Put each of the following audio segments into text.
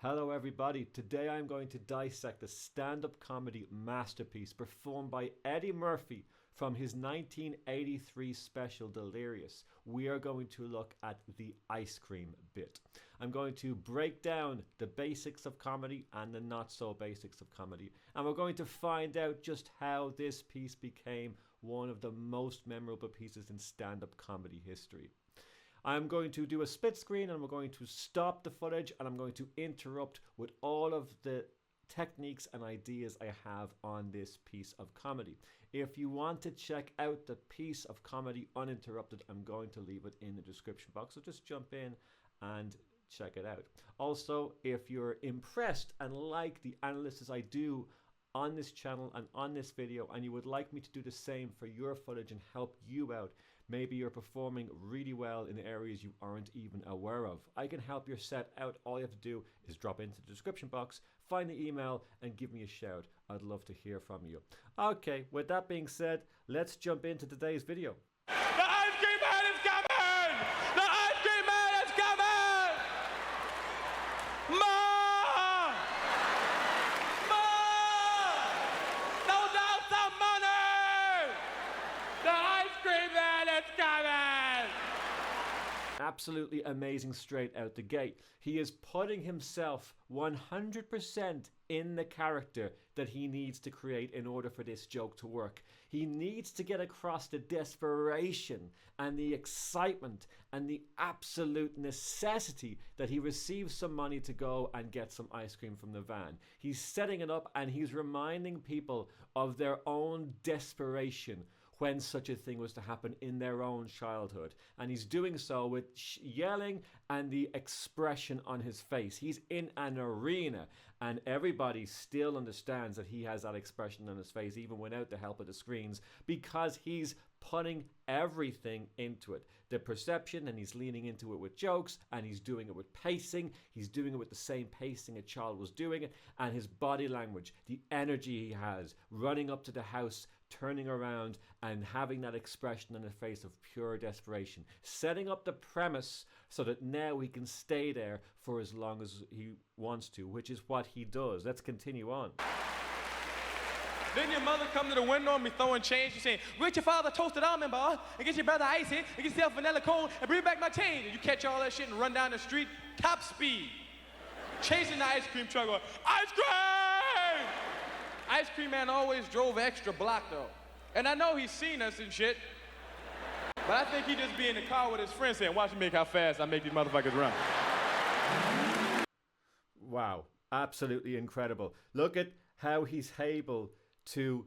Hello everybody, today I'm going to dissect a stand-up comedy masterpiece performed by Eddie Murphy from his 1983 special Delirious. We are going to look at the ice cream bit. I'm going to break down the basics of comedy and the not so basics of comedy, and we're going to find out just how this piece became one of the most memorable pieces in stand-up comedy history. I'm going to do a split screen and we're going to stop the footage and I'm going to interrupt with all of the techniques and ideas I have on this piece of comedy. If you want to check out the piece of comedy uninterrupted, I'm going to leave it in the description box, so just jump in and check it out. Also, if you're impressed and like the analysis I do on this channel and on this video, and you would like me to do the same for your footage and help you out, maybe you're performing really well in areas you aren't even aware of, I can help your set out. All you have to do is drop into the description box, find the email and give me a shout. I'd love to hear from you. Okay, with that being said, let's jump into today's video. The ice cream man is coming! The ice cream man is coming! Ma! Absolutely amazing straight out the gate. He is putting himself 100% in the character that he needs to create in order for this joke to work. He needs to get across the desperation and the excitement and the absolute necessity that he receives some money to go and get some ice cream from the van. He's setting it up and he's reminding people of their own desperation when such a thing was to happen in their own childhood. And he's doing so with yelling and the expression on his face. He's in an arena and everybody still understands that he has that expression on his face even without the help of the screens, because he's putting everything into it. The perception, and he's leaning into it with jokes, and he's doing it with pacing. He's doing it with the same pacing a child was doing it, and his body language, the energy he has, running up to the house, turning around and having that expression on the face of pure desperation, setting up the premise so that now he can stay there for as long as he wants to, which is what he does. Let's continue on. Then your mother come to the window and be throwing change. She's saying, "Get your father toasted almond bar, and get your brother icy, and get yourself vanilla cone, and bring back my change." And you catch all that shit and run down the street, top speed, chasing the ice cream truck going, "Ice cream!" Ice cream man always drove extra block though. And I know he's seen us and shit, but I think he just be in the car with his friends saying, "Watch me make how fast I make these motherfuckers run." Wow, absolutely incredible. Look at how he's able to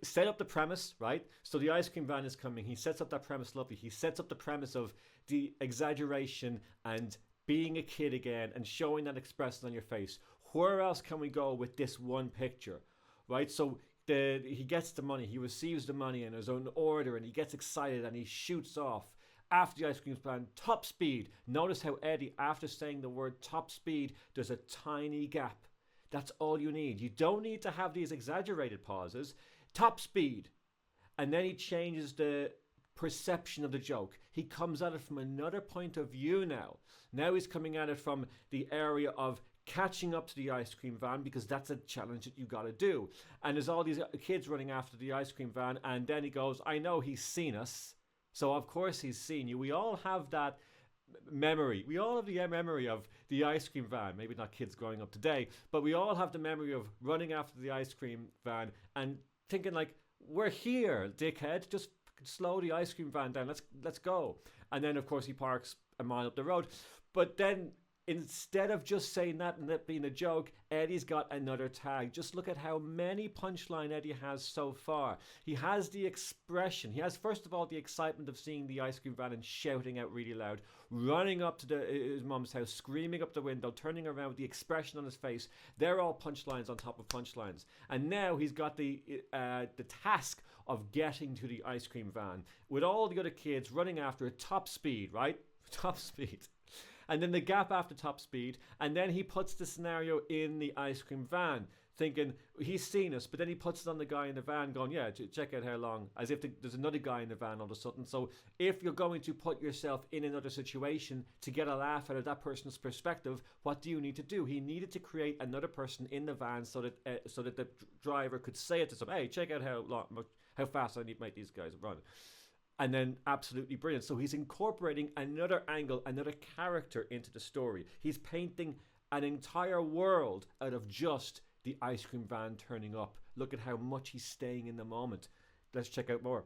set up the premise, right? So the ice cream van is coming. He sets up that premise lovely. He sets up the premise of the exaggeration and being a kid again and showing that expression on your face. Where else can we go with this one picture, right? So he gets the money, he receives the money in his own order, and he gets excited and he shoots off after the ice cream van, top speed. Notice how Eddie, after saying the word top speed, there's a tiny gap. That's all you need. You don't need to have these exaggerated pauses. Top speed. And then he changes the perception of the joke. He comes at it from another point of view now. Now he's coming at it from the area of catching up to the ice cream van, because that's a challenge that you got to do. And there's all these kids running after the ice cream van, and then he goes, "I know he's seen us, so of course he's seen you." We all have that memory. We all have the memory of the ice cream van. Maybe not kids growing up today, but we all have the memory of running after the ice cream van and thinking like, "We're here, dickhead. Just slow the ice cream van down. Let's go." And then of course he parks a mile up the road. But then instead of just saying that and that being a joke, Eddie's got another tag. Just look at how many punchline Eddie has so far. He has the expression. He has, first of all, the excitement of seeing the ice cream van and shouting out really loud, running up to his mum's house, screaming up the window, turning around with the expression on his face. They're all punchlines on top of punchlines. And now he's got the task of getting to the ice cream van with all the other kids running after it, top speed, right? Top speed. And then the gap after top speed, and then he puts the scenario in the ice cream van. thinking he's seen us, but then he puts it on the guy in the van going, yeah, check out how long, as if there's another guy in the van all of a sudden. So if you're going to put yourself in another situation to get a laugh out of that person's perspective, what do you need to do? He needed to create another person in the van so that the driver could say it to someone, hey, check out how fast I need to make these guys run. And then absolutely brilliant. So he's incorporating another angle, another character into the story. He's painting an entire world out of just the ice cream van turning up. Look at how much he's staying in the moment. Let's check out more.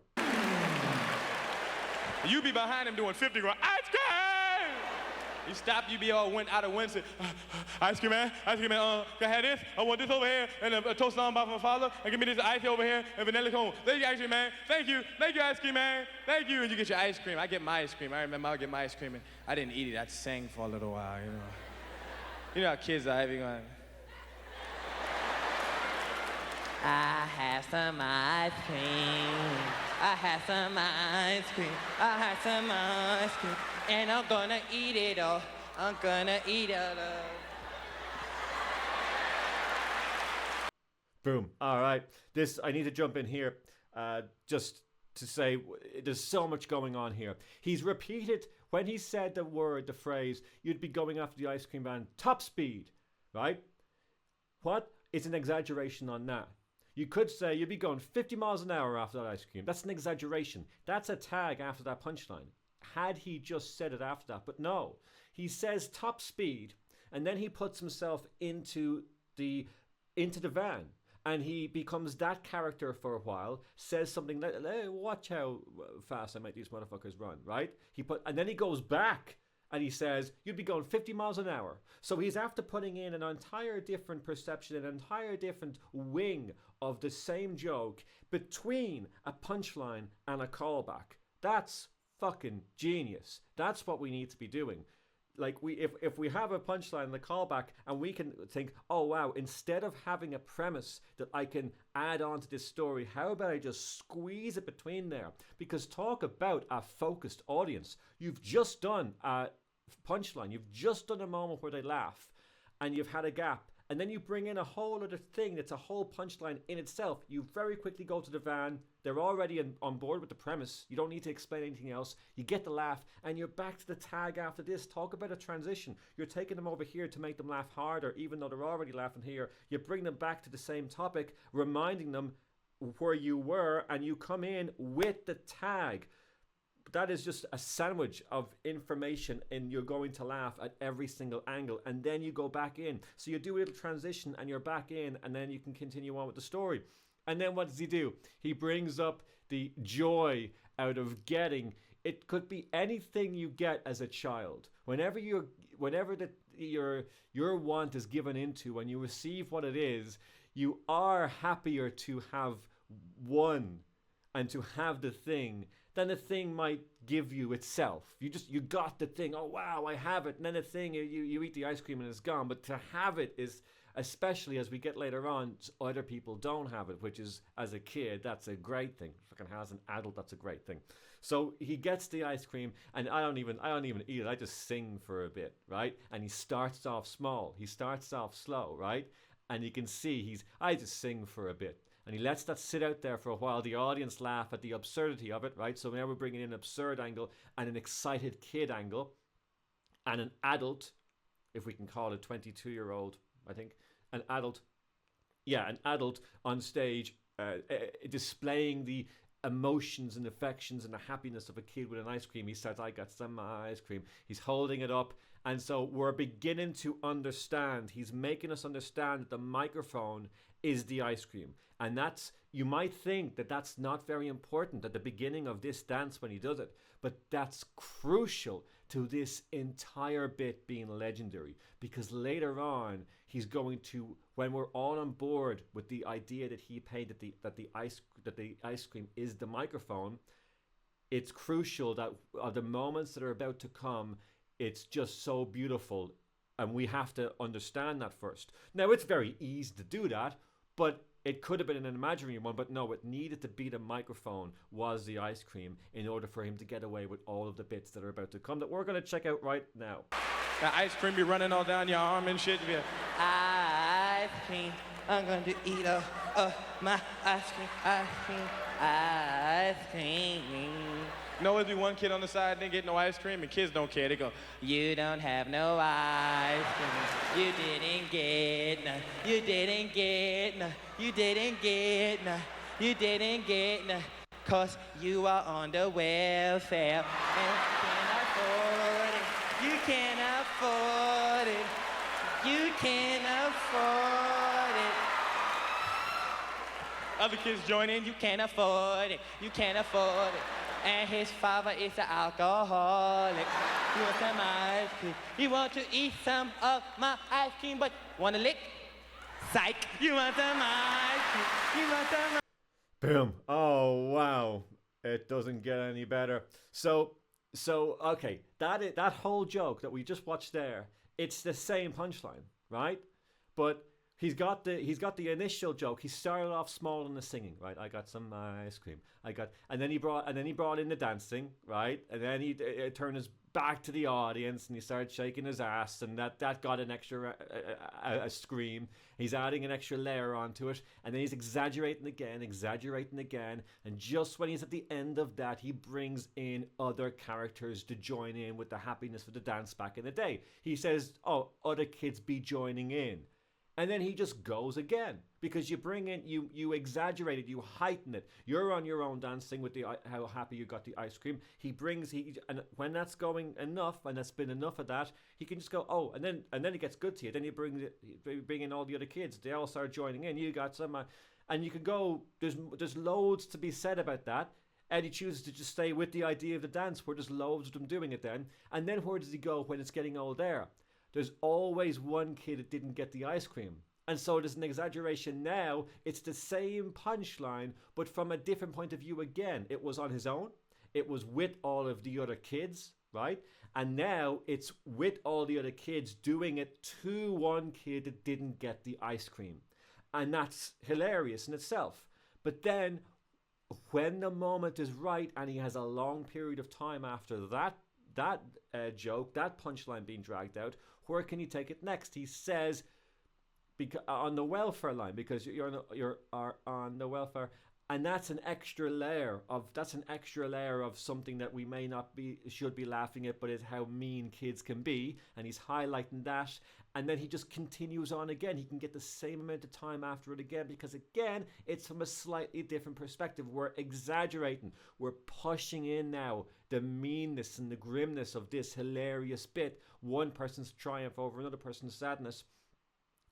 You be behind him doing 50 going, ice cream! He stopped, you be all went out of wind, said, ice cream man, can I have this? I want this over here, and a toast on by my father, and give me this ice over here, and vanilla cone. Thank you, ice cream man. Thank you, ice cream man. Thank you. And you get your ice cream. I get my ice cream. I remember I would get my ice cream, and I didn't eat it. I sang for a little while, you know. You know how kids are, every going. I have some ice cream. I have some ice cream. I have some ice cream. And I'm gonna eat it all. I'm gonna eat it all. Boom. All right. I need to jump in here just to say there's so much going on here. He's repeated, when he said the phrase, you'd be going after the ice cream van, top speed, right? What is an exaggeration on that? You could say you'd be going 50 miles an hour after that ice cream. That's an exaggeration. That's a tag after that punchline. Had he just said it after that, but no. He says top speed, and then he puts himself into the van. And he becomes that character for a while, says something like, hey, watch how fast I make these motherfuckers run, right? And then he goes back and he says, you'd be going 50 miles an hour. So he's after putting in an entire different perception, an entire different wing of the same joke between a punchline and a callback. That's fucking genius. That's what we need to be doing. Like if we have a punchline and a callback and we can think, oh wow, instead of having a premise that I can add on to this story, how about I just squeeze it between there? Because talk about a focused audience. You've just done a punchline. You've just done a moment where they laugh and you've had a gap. And then you bring in a whole other thing that's a whole punchline in itself. You very quickly go to the van. They're already on board with the premise. You don't need to explain anything else. You get the laugh, and you're back to the tag after this. Talk about a transition. You're taking them over here to make them laugh harder, even though they're already laughing here. You bring them back to the same topic, reminding them where you were, and you come in with the tag. That is just a sandwich of information, and you're going to laugh at every single angle, and then you go back in. So you do a little transition and you're back in, and then you can continue on with the story. And then what does he do? He brings up the joy out of getting. It could be anything you get as a child. Whenever your want is given into, when you receive what it is, you are happier to have won and to have the thing than the thing might give you itself. You got the thing. Oh wow, I have it. And then the thing, you eat the ice cream and it's gone. But to have it is, especially as we get later on, other people don't have it, which is, as a kid, that's a great thing. Fucking as an adult, that's a great thing. So he gets the ice cream, and I don't even eat it. I just sing for a bit, right? And he starts off small. He starts off slow, right? And you can see I just sing for a bit. And he lets that sit out there for a while. The audience laugh at the absurdity of it, right? So now we're bringing in an absurd angle and an excited kid angle and an adult, if we can call it a 22-year-old, I think, an adult on stage displaying the emotions and affections and the happiness of a kid with an ice cream. He starts, I got some ice cream. He's holding it up. And so we're beginning to understand. He's making us understand that the microphone is the ice cream. And you might think that that's not very important at the beginning of this dance when he does it, but that's crucial to this entire bit being legendary, because later on he's going to, when we're all on board with the idea that he painted that the ice cream is the microphone, it's crucial that the moments that are about to come, it's just so beautiful, and we have to understand that first. Now, it's very easy to do that, but it could have been an imaginary one, but no, it needed to be the microphone was the ice cream in order for him to get away with all of the bits that are about to come that we're going to check out right now. The ice cream be running all down your arm and shit. Ice ice cream. I'm going to eat my ice cream, ice cream, ice cream. You know, always be one kid on the side didn't get no ice cream, and kids don't care. They go, you don't have no ice cream. You didn't get none. You didn't get none. You didn't get none. You didn't get none. 'Cause you are on the welfare and can't afford it. You can't afford it. You can't afford it. Other kids join in. You can't afford it. You can't afford it. And his father is an alcoholic. You want some ice cream? You want to eat some of my ice cream, but want a lick? Psych! You want some ice cream? You want some? Boom. Oh, wow. It doesn't get any better. So okay, that whole joke that we just watched there, it's the same punchline, right? But he's got the initial joke. He started off small in the singing, right? I got some ice cream. And then he brought in the dancing, right? And then he turned his back to the audience and he started shaking his ass, and that got an extra a scream. He's adding an extra layer onto it, and then he's exaggerating again, and just when he's at the end of that, he brings in other characters to join in with the happiness of the dance back in the day. He says, "Oh, other kids be joining in." And then he just goes again, because you bring in, you exaggerate it, you heighten it. You're on your own dancing with how happy you got the ice cream. And when that's going enough, and that's been enough of that, he can just go, oh, and then it gets good to you. Then you bring in all the other kids. They all start joining in. You got some, and you can go. There's loads to be said about that. Eddie chooses to just stay with the idea of the dance, where there's loads of them doing it then. And then where does he go when it's getting all there? There's always one kid that didn't get the ice cream. And so there's an exaggeration now. It's the same punchline, but from a different point of view again. It was on his own. It was with all of the other kids, right? And now it's with all the other kids doing it to one kid that didn't get the ice cream. And that's hilarious in itself. But then when the moment is right and he has a long period of time after that joke, that punchline being dragged out, where can you take it next? He says, on the welfare line, because you're on the welfare, and that's an extra layer of something that we should be laughing at, but it's how mean kids can be, and he's highlighting that. And then he just continues on again. He can get the same amount of time after it again, because again, it's from a slightly different perspective. We're exaggerating. We're pushing in now the meanness and the grimness of this hilarious bit. One person's triumph over another person's sadness.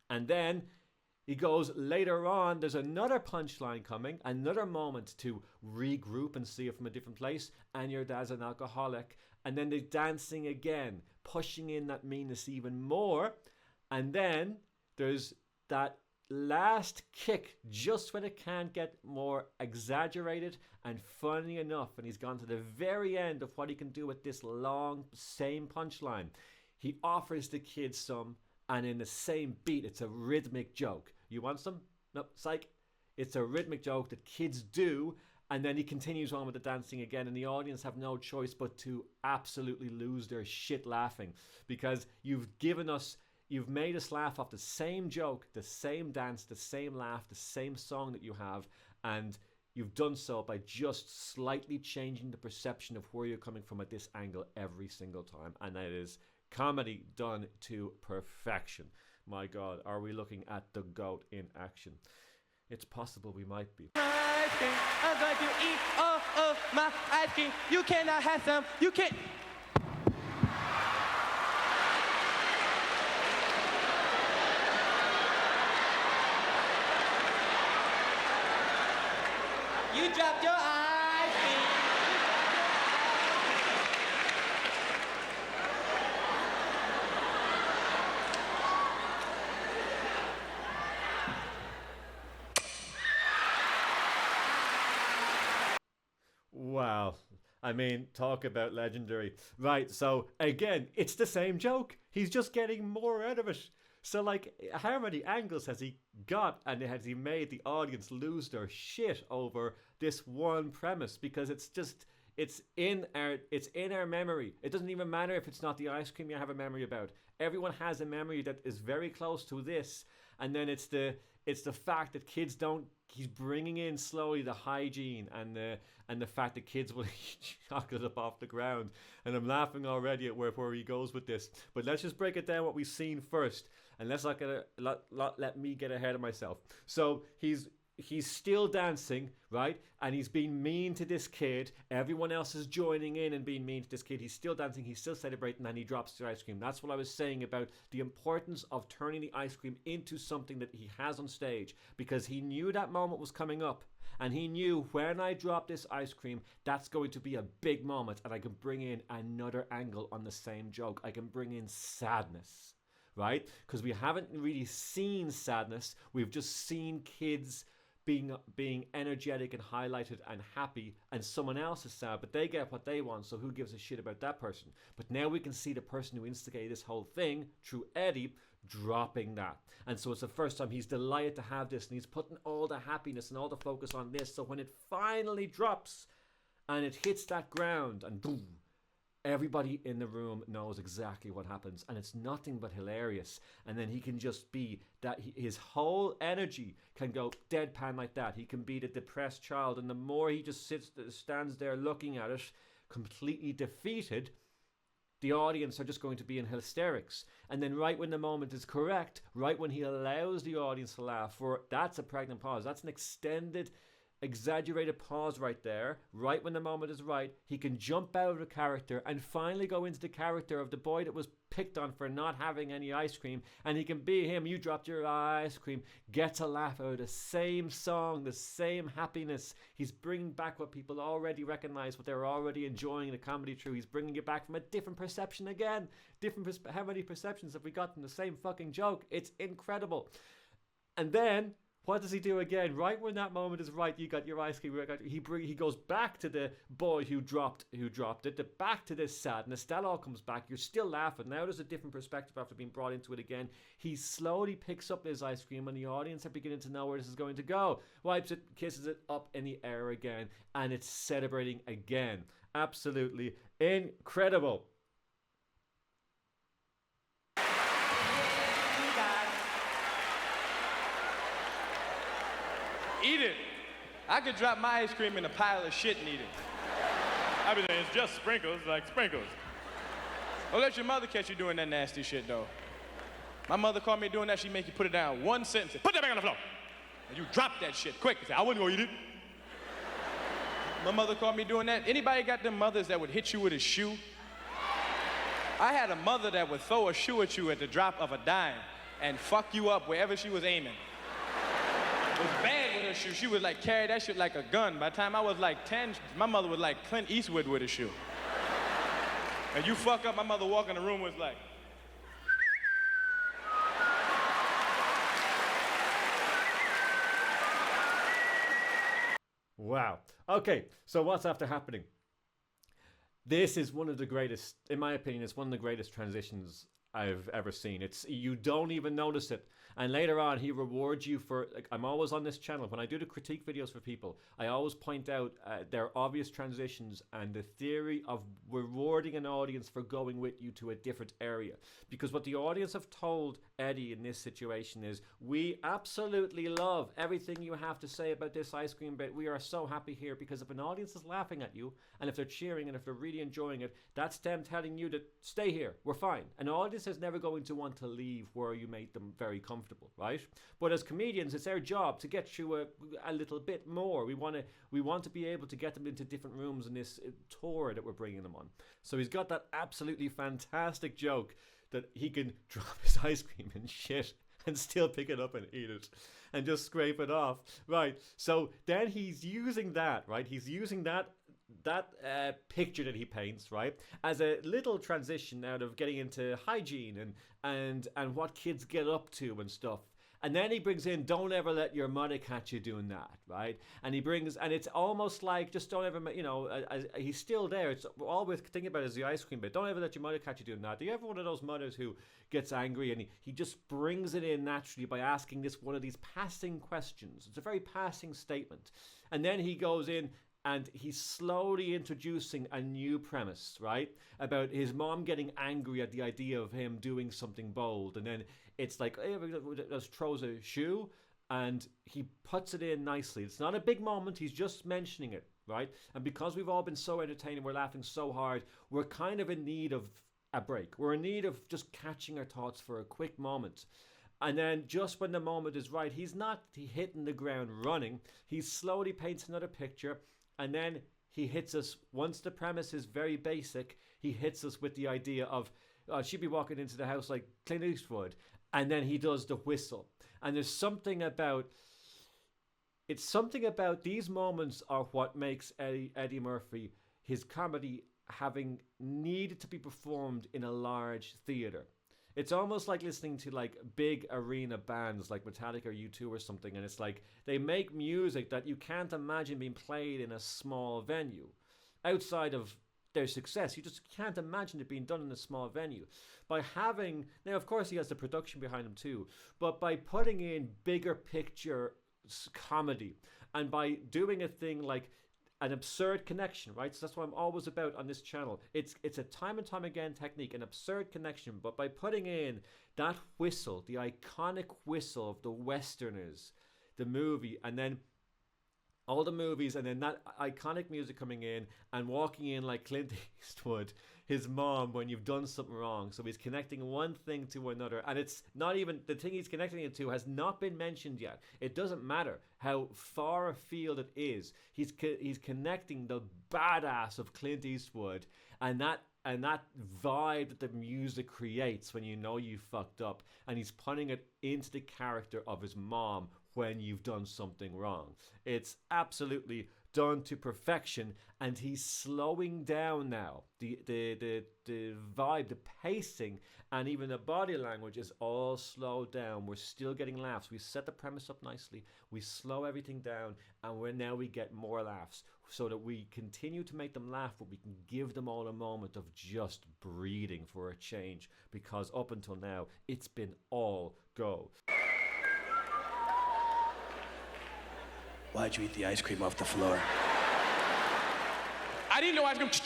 And then he goes later on, there's another punchline coming, another moment to regroup and see it from a different place. And your dad's an alcoholic. And then they're dancing again, pushing in that meanness even more. And then there's that last kick, just when it can't get more exaggerated and funny enough. And he's gone to the very end of what he can do with this long, same punchline. He offers the kids some, and in the same beat, it's a rhythmic joke. You want some? No, psych. It's a rhythmic joke that kids do. And then he continues on with the dancing again, and the audience have no choice but to absolutely lose their shit laughing, because you've made us laugh off the same joke, the same dance, the same laugh, the same song that you have, and you've done so by just slightly changing the perception of where you're coming from at this angle every single time. And that is comedy done to perfection. My God, are we looking at the GOAT in action? It's possible we might be. Ice cream. I'm going to eat all of my ice cream. You cannot have some. You can't. You dropped your ice cream. Wow. I mean, talk about legendary. Right, so again, it's the same joke. He's just getting more out of it. So, like, how many angles has he got, and has he made the audience lose their shit over this one premise? Because it's in our memory. It doesn't even matter if it's not the ice cream you have a memory about. everyone has a memory that is very close to this. And then it's the fact that kids don't. He's bringing in slowly the hygiene and the fact that kids will eat chocolate up off the ground. And I'm laughing already at where he goes with this. But let's just break it down what we've seen first, and let's not let me get ahead of myself. So he's still dancing, right? And he's being mean to this kid. Everyone else is joining in and being mean to this kid. He's still dancing. He's still celebrating, and he drops the ice cream. That's what I was saying about the importance of turning the ice cream into something that he has on stage, because he knew that moment was coming up. And he knew, when I drop this ice cream, that's going to be a big moment, and I can bring in another angle on the same joke. I can bring in sadness, right? Because we haven't really seen sadness. We've just seen kids being energetic and highlighted and happy, and someone else is sad, but they get what they want, so who gives a shit about that person? But now we can see the person who instigated this whole thing, through Eddie, dropping that. And so it's the first time he's delighted to have this, and he's putting all the happiness and all the focus on this, so when it finally drops and it hits that ground and boom, everybody in the room knows exactly what happens, and it's nothing but hilarious. And then he can just be that, his whole energy can go deadpan like that. He can be the depressed child, and the more he just stands there looking at it, completely defeated, the audience are just going to be in hysterics. And then right when the moment is correct, right when he allows the audience to laugh, that's a pregnant pause. That's an extended, exaggerated pause right there. Right when the moment is right, he can jump out of the character and finally go into the character of the boy that was picked on for not having any ice cream, and he can be him. You dropped your ice cream, gets a laugh out of the same song, the same happiness. He's bringing back what people already recognize, what they're already enjoying the comedy through. He's bringing it back from a different perception again. How many perceptions have we got from the same fucking joke? It's incredible. And then what does he do again? Right when that moment is right, you got your ice cream. He goes back to the boy who dropped it, back to this sadness. That all comes back. You're still laughing. Now there's a different perspective after being brought into it again. He slowly picks up his ice cream, and the audience are beginning to know where this is going to go. Wipes it, kisses it up in the air again, and it's celebrating again. Absolutely incredible. Eat it. I could drop my ice cream in a pile of shit and eat it. I mean, it's just sprinkles, like sprinkles. Don't let your mother catch you doing that nasty shit, though. My mother caught me doing that. She'd make you put it down one sentence. Put that back on the floor. And you drop that shit quick. Say, I wasn't gonna eat it. My mother caught me doing that. Anybody got them mothers that would hit you with a shoe? I had a mother that would throw a shoe at you at the drop of a dime and fuck you up wherever she was aiming. It was bad with her shoe. She would like carry that shit like a gun. By the time I was like 10, my mother was like Clint Eastwood with a shoe. And you fuck up, my mother walk in the room was like. Wow. Okay, so what's after happening? This is one of the greatest, in my opinion, it's one of the greatest transitions I've ever seen. You don't even notice it. And later on, he rewards you for, like, I'm always on this channel. When I do the critique videos for people, I always point out their obvious transitions and the theory of rewarding an audience for going with you to a different area. Because what the audience have told Eddie in this situation is, we absolutely love everything you have to say about this ice cream bit. We are so happy here, because if an audience is laughing at you, and if they're cheering, and if they're really enjoying it, that's them telling you to stay here. We're fine. An audience is never going to want to leave where you made them very comfortable, right? But as comedians, it's our job to get you a little bit more. We want to be able to get them into different rooms in this tour that we're bringing them on. So he's got that absolutely fantastic joke that he can drop his ice cream and shit and still pick it up and eat it and just scrape it off, right? So then he's using that, right? He's using that picture that he paints, right, as a little transition out of getting into hygiene and what kids get up to and stuff. And then he brings in, don't ever let your mother catch you doing that, right? And it's almost like, just don't ever, he's still there. It's all we're thinking about is the ice cream bit. Don't ever let your mother catch you doing that. Do you ever one of those mothers who gets angry and he just brings it in naturally by asking one of these passing questions? It's a very passing statement. And then he goes in and he's slowly introducing a new premise, right? About his mom getting angry at the idea of him doing something bold. And then it's like, hey, just throws a shoe and he puts it in nicely. It's not a big moment, he's just mentioning it, right? And because we've all been so entertained and we're laughing so hard, we're kind of in need of a break. We're in need of just catching our thoughts for a quick moment. And then just when the moment is right, he's not hitting the ground running. He slowly paints another picture, and then he hits us, once the premise is very basic, he hits us with the idea of, she'd be walking into the house like Clint Eastwood, and then he does the whistle. And there's something about, it's something about these moments are what makes Eddie Murphy, his comedy, having needed to be performed in a large theatre. It's almost like listening to like big arena bands like Metallica or U2 or something, and it's like they make music that you can't imagine being played in a small venue. Outside of their success, you just can't imagine it being done in a small venue. By having, now of course he has the production behind him too, but by putting in bigger picture comedy and by doing a thing like an absurd connection, right? So that's what I'm always about on this channel. It's a time and time again technique, an absurd connection, but by putting in that whistle, the iconic whistle of the Westerners, the movie, and then all the movies, and then that iconic music coming in and walking in like Clint Eastwood, his mom, when you've done something wrong. So he's connecting one thing to another, and it's not even, the thing he's connecting it to has not been mentioned yet. It doesn't matter how far afield it is. He's connecting the badass of Clint Eastwood and that vibe that the music creates when you know you fucked up, and he's putting it into the character of his mom when you've done something wrong. It's absolutely done to perfection, and he's slowing down now. The vibe, the pacing, and even the body language is all slowed down. We're still getting laughs. We set the premise up nicely. We slow everything down, and we get more laughs, so that we continue to make them laugh, but we can give them all a moment of just breathing for a change, because up until now, it's been all go. Why'd you eat the ice cream off the floor? I didn't know I was going to...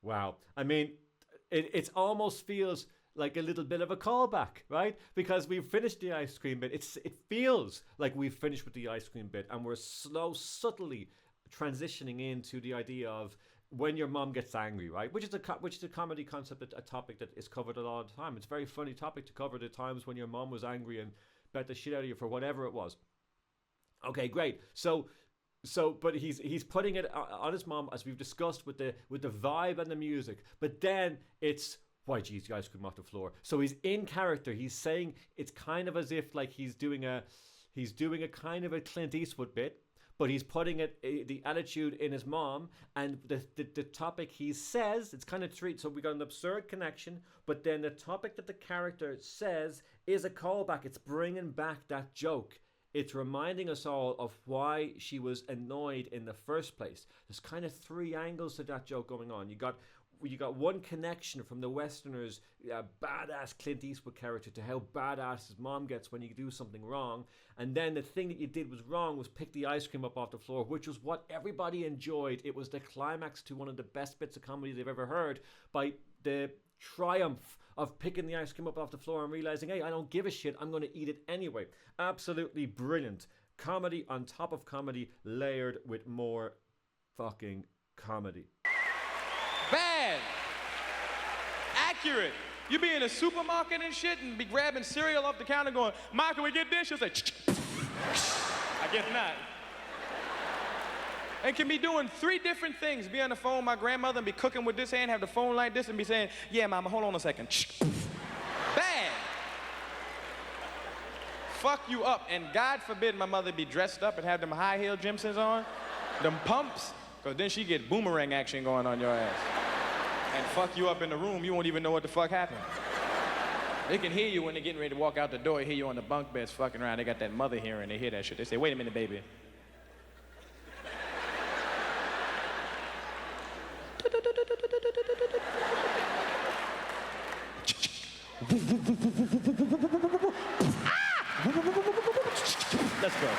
Wow. I mean, it almost feels like a little bit of a callback, right? Because we've finished the ice cream bit. It feels like we've finished with the ice cream bit, and we're subtly transitioning into the idea of when your mom gets angry, right? Which is a comedy concept, a topic that is covered a lot of the time. It's a very funny topic to cover, the times when your mom was angry and bet the shit out of you for whatever it was. Okay, great. So, but he's putting it on his mom, as we've discussed, with the vibe and the music. But then it's, why, geez, the ice cream off the floor. So he's in character. He's saying, it's kind of as if like he's doing a kind of a Clint Eastwood bit, but he's putting the attitude in his mom, and the topic he says, it's kind of treat. So we got an absurd connection, but then the topic that the character says is a callback. It's bringing back that joke. It's reminding us all of why she was annoyed in the first place. There's kind of three angles to that joke going on. You got one connection from the Westerners' badass Clint Eastwood character to how badass his mom gets when you do something wrong. And then the thing that you did was wrong was pick the ice cream up off the floor, which was what everybody enjoyed. It was the climax to one of the best bits of comedy they've ever heard, by the triumph of picking the ice cream up off the floor and realizing, hey, I don't give a shit, I'm going to eat it anyway. Absolutely brilliant. Comedy on top of comedy, layered with more fucking comedy. Bad. Accurate. You be in a supermarket and shit and be grabbing cereal off the counter going, Ma, can we get this? She'll say, I guess not. And can be doing 3 different things. Be on the phone with my grandmother and be cooking with this hand, have the phone like this and be saying, yeah, Mama, hold on a second. Bad. Fuck you up. And God forbid my mother be dressed up and have them high heel Jimsons on, them pumps, because then she get boomerang action going on your ass. And fuck you up in the room, you won't even know what the fuck happened. They can hear you when they're getting ready to walk out the door, hear you on the bunk beds fucking around. They got that mother hearing, they hear that shit. They say, wait a minute, baby. go.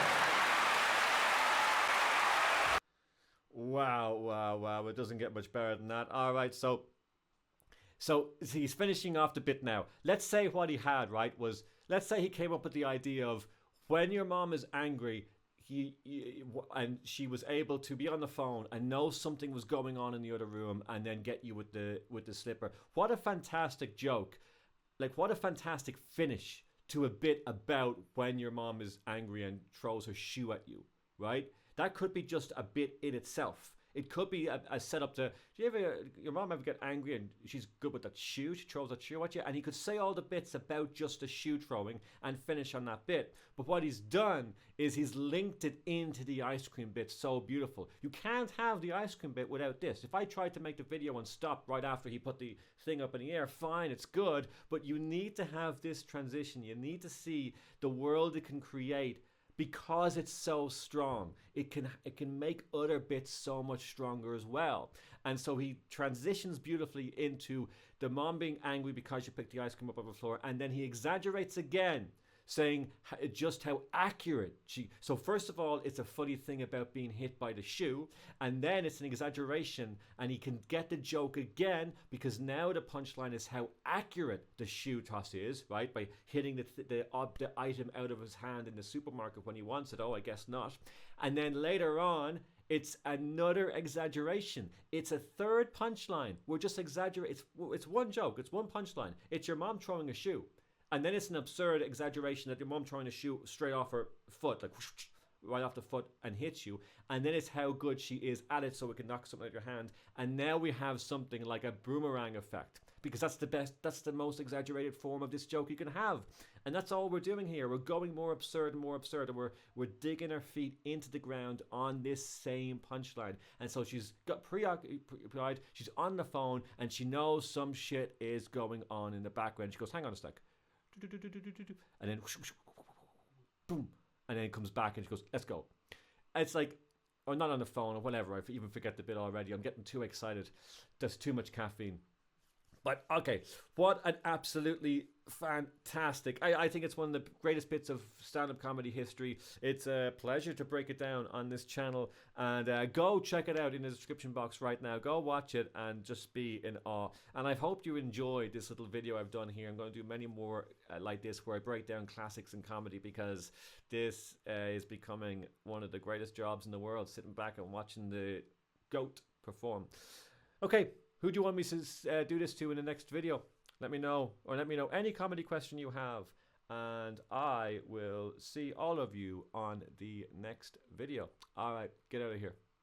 Wow. It doesn't get much better than that. All right, so he's finishing off the bit now. Let's say what he had, right, was, let's say he came up with the idea of when your mom is angry, and she was able to be on the phone and know something was going on in the other room and then get you with the slipper. What a fantastic joke. Like, what a fantastic finish to a bit about when your mom is angry and throws her shoe at you, right? That could be just a bit in itself. It could be a setup to, your mom ever get angry and she's good with that shoe, she throws that shoe at you, and he could say all the bits about just the shoe throwing and finish on that bit. But what he's done is he's linked it into the ice cream bit so beautiful. You can't have the ice cream bit without this. If I tried to make the video and stop right after he put the thing up in the air, fine, it's good, but you need to have this transition. You need to see the world it can create. Because it's so strong, it can make other bits so much stronger as well. And so he transitions beautifully into the mom being angry because you picked the ice cream up off the floor, and then he exaggerates again, saying just how accurate she. So first of all, it's a funny thing about being hit by the shoe, and then it's an exaggeration, and he can get the joke again because now the punchline is how accurate the shoe toss is, right? By hitting the item out of his hand in the supermarket when he wants it. Oh, I guess not. And then later on, it's another exaggeration. It's a third punchline. We're just exaggerating. It's one joke. It's one punchline. It's your mom throwing a shoe. And then it's an absurd exaggeration that your mom throwing a shoe straight off her foot, like whoosh, right off the foot, and hits you. And then it's how good she is at it so it can knock something out of your hand. And now we have something like a boomerang effect, because that's the most exaggerated form of this joke you can have. And that's all we're doing here. We're going more absurd, and we're digging our feet into the ground on this same punchline. And so she's got preoccupied, she's on the phone, and she knows some shit is going on in the background. She goes, hang on a sec. And then boom, and then it comes back and she goes, let's go. It's like, or not on the phone or whatever, I even forget the bit already. I'm getting too excited. There's too much caffeine. But okay, what an absolutely fantastic. I think it's one of the greatest bits of stand-up comedy history. It's a pleasure to break it down on this channel, and go check it out in the description box right now. Go watch it and just be in awe. And I hope you enjoyed this little video I've done here. I'm going to do many more like this where I break down classics in comedy, because this is becoming one of the greatest jobs in the world, sitting back and watching the GOAT perform. Okay, who do you want me to do this to in the next video? Let me know, or let me know any comedy question you have, and I will see all of you on the next video. All right, get out of here.